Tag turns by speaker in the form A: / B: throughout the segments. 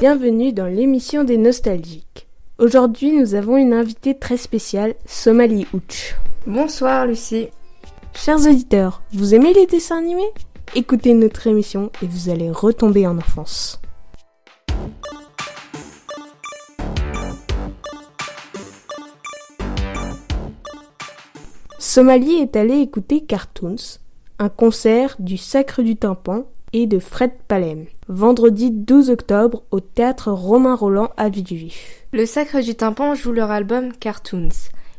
A: Bienvenue dans l'émission des Nostalgiques. Aujourd'hui, nous avons une invitée très spéciale, Somali Ouch.
B: Bonsoir Lucie.
A: Chers auditeurs, vous aimez les dessins animés ? Écoutez notre émission et vous allez retomber en enfance. Somali est allée écouter Cartoons, un concert du Sacre du Tympan et de Fred Palem, vendredi 12 octobre au théâtre Romain Rolland à Villejuif.
B: Le Sacre du Tympan joue leur album Cartoons.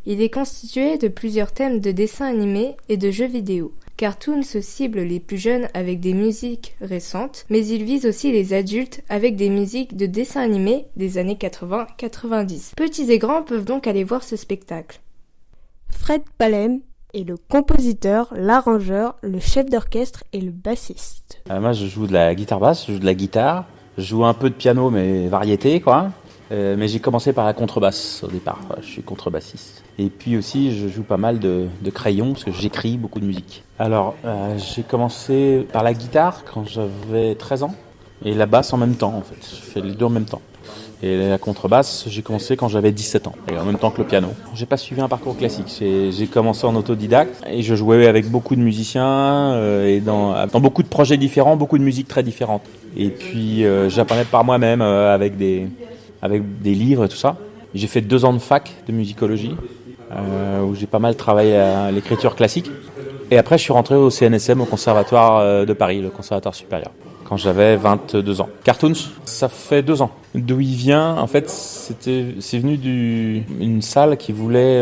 B: Il est constitué de plusieurs thèmes de dessins animés et de jeux vidéo. Cartoons cible les plus jeunes avec des musiques récentes, mais il vise aussi les adultes avec des musiques de dessins animés des années 80-90. Petits et grands peuvent donc aller voir ce spectacle.
A: Fred Palem est le compositeur, l'arrangeur, le chef d'orchestre et le bassiste.
C: Moi, je joue de la guitare basse, je joue de la guitare, je joue un peu de piano, mais variété, quoi. Mais j'ai commencé par la contrebasse au départ, je suis contrebassiste. Et puis aussi, je joue pas mal de crayon, parce que j'écris beaucoup de musique. Alors, j'ai commencé par la guitare quand j'avais 13 ans, et la basse en même temps, en fait. Je fais les deux en même temps. Et la contrebasse, j'ai commencé quand j'avais 17 ans, et en même temps que le piano. J'ai pas suivi un parcours classique, j'ai commencé en autodidacte, et je jouais avec beaucoup de musiciens, et dans beaucoup de projets différents, beaucoup de musiques très différentes. Et puis j'apprenais par moi-même, avec des livres et tout ça. J'ai fait 2 ans de fac de musicologie, où j'ai pas mal travaillé à l'écriture classique. Et après, je suis rentré au CNSM, au Conservatoire de Paris, le Conservatoire supérieur, quand j'avais 22 ans. Cartoons, ça fait 2 ans. D'où il vient, en fait, c'est venu d'une salle qui voulait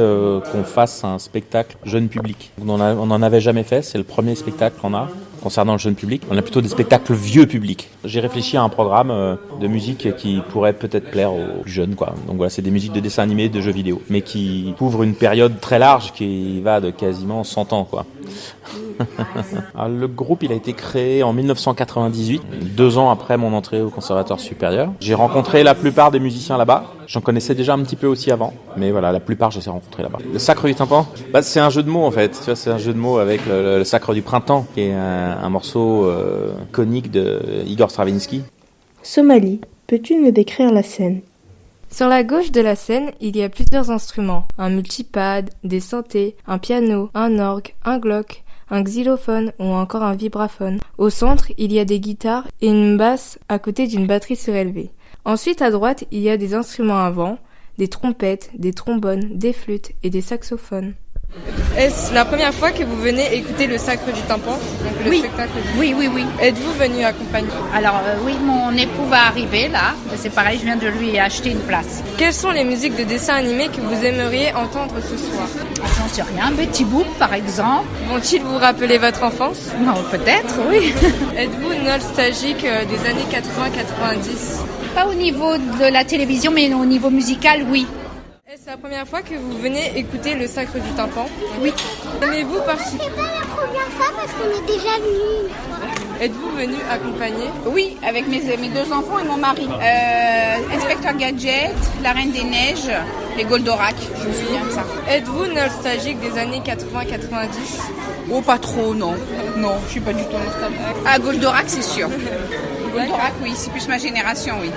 C: qu'on fasse un spectacle jeune public. On n'en avait jamais fait, c'est le premier spectacle qu'on a concernant le jeune public. On a plutôt des spectacles vieux public. J'ai réfléchi à un programme de musique qui pourrait peut-être plaire aux plus jeunes, quoi. Donc voilà, c'est des musiques de dessins animés, de jeux vidéo, mais qui couvrent une période très large qui va de quasiment 100 ans, quoi. Alors, le groupe, il a été créé en 1998, 2 ans après mon entrée au Conservatoire supérieur. J'ai rencontré la plupart des musiciens là-bas. J'en connaissais déjà un petit peu aussi avant, mais voilà, la plupart, je les ai rencontrés là-bas. Le Sacre du Tympan, c'est un jeu de mots en fait. Tu vois, c'est un jeu de mots avec le Sacre du Printemps, qui est un morceau conique de Igor Stravinsky.
A: Somali, peux-tu nous décrire la scène ?
B: Sur la gauche de la scène, il y a plusieurs instruments. Un multipad, des synthés, un piano, un orgue, un glock, un xylophone ou encore un vibraphone. Au centre, il y a des guitares et une basse à côté d'une batterie surélevée. Ensuite, à droite, il y a des instruments à vent, des trompettes, des trombones, des flûtes et des saxophones. Est-ce la première fois que vous venez écouter le Sacre du Tympan, donc le spectacle du...
D: Oui.
B: Êtes-vous venu accompagner ?
D: Alors oui, mon époux va arriver là. C'est pareil, je viens de lui acheter une place.
B: Quelles sont les musiques de dessins animés que vous aimeriez entendre ce soir ?
D: J'en sais rien, Betty Boop par exemple.
B: Vont-ils vous rappeler votre enfance ?
D: Non, peut-être, oui.
B: Êtes-vous nostalgique des années 80-90 ?
D: Pas au niveau de la télévision, mais au niveau musical, oui.
B: Est-ce la première fois que vous venez écouter le Sacre du Tympan ?
D: Oui.
B: Aimez-vous participer ?
E: C'est pas la première fois parce qu'on est déjà venus une fois.
B: Êtes-vous venu accompagner ?
D: Oui, avec mes 2 enfants et mon mari. Inspecteur Gadget, La Reine des Neiges, les Goldorak, je me souviens de ça.
B: Êtes-vous nostalgique des années 80-90 ?
D: Oh, pas trop, non. Non, je suis pas du tout nostalgique. Ah, Goldorak, c'est sûr. Goldorak, oui, c'est plus ma génération, oui.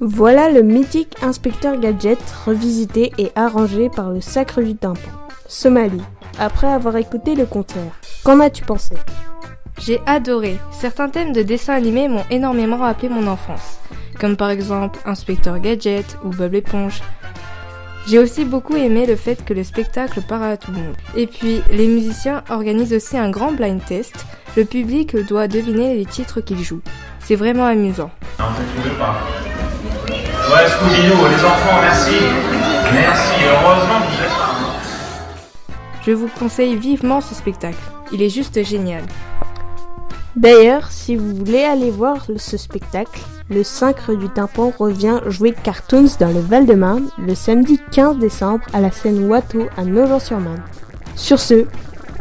A: Voilà le mythique Inspecteur Gadget revisité et arrangé par le Sacre du Tympan. Somali, après avoir écouté le concert, qu'en as-tu pensé ?
B: J'ai adoré. Certains thèmes de dessins animés m'ont énormément rappelé mon enfance, comme par exemple Inspecteur Gadget ou Bob l'éponge. J'ai aussi beaucoup aimé le fait que le spectacle parle à tout le monde. Et puis, les musiciens organisent aussi un grand blind test. Le public doit deviner les titres qu'ils jouent. C'est vraiment amusant.
F: Non, vous ne trouvez pas. Ouais, Scooby-Doo, les enfants, merci. Merci, heureusement que vous êtes là.
B: Je vous conseille vivement ce spectacle. Il est juste génial.
A: D'ailleurs, si vous voulez aller voir ce spectacle, le Sacre du Tympan revient jouer Cartoons dans le Val-de-Marne le samedi 15 décembre à la scène Watteau à Nogent-sur-Marne. Sur ce,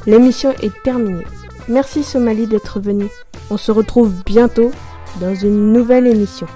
A: l'émission est terminée. Merci Somali d'être venue. On se retrouve bientôt dans une nouvelle émission.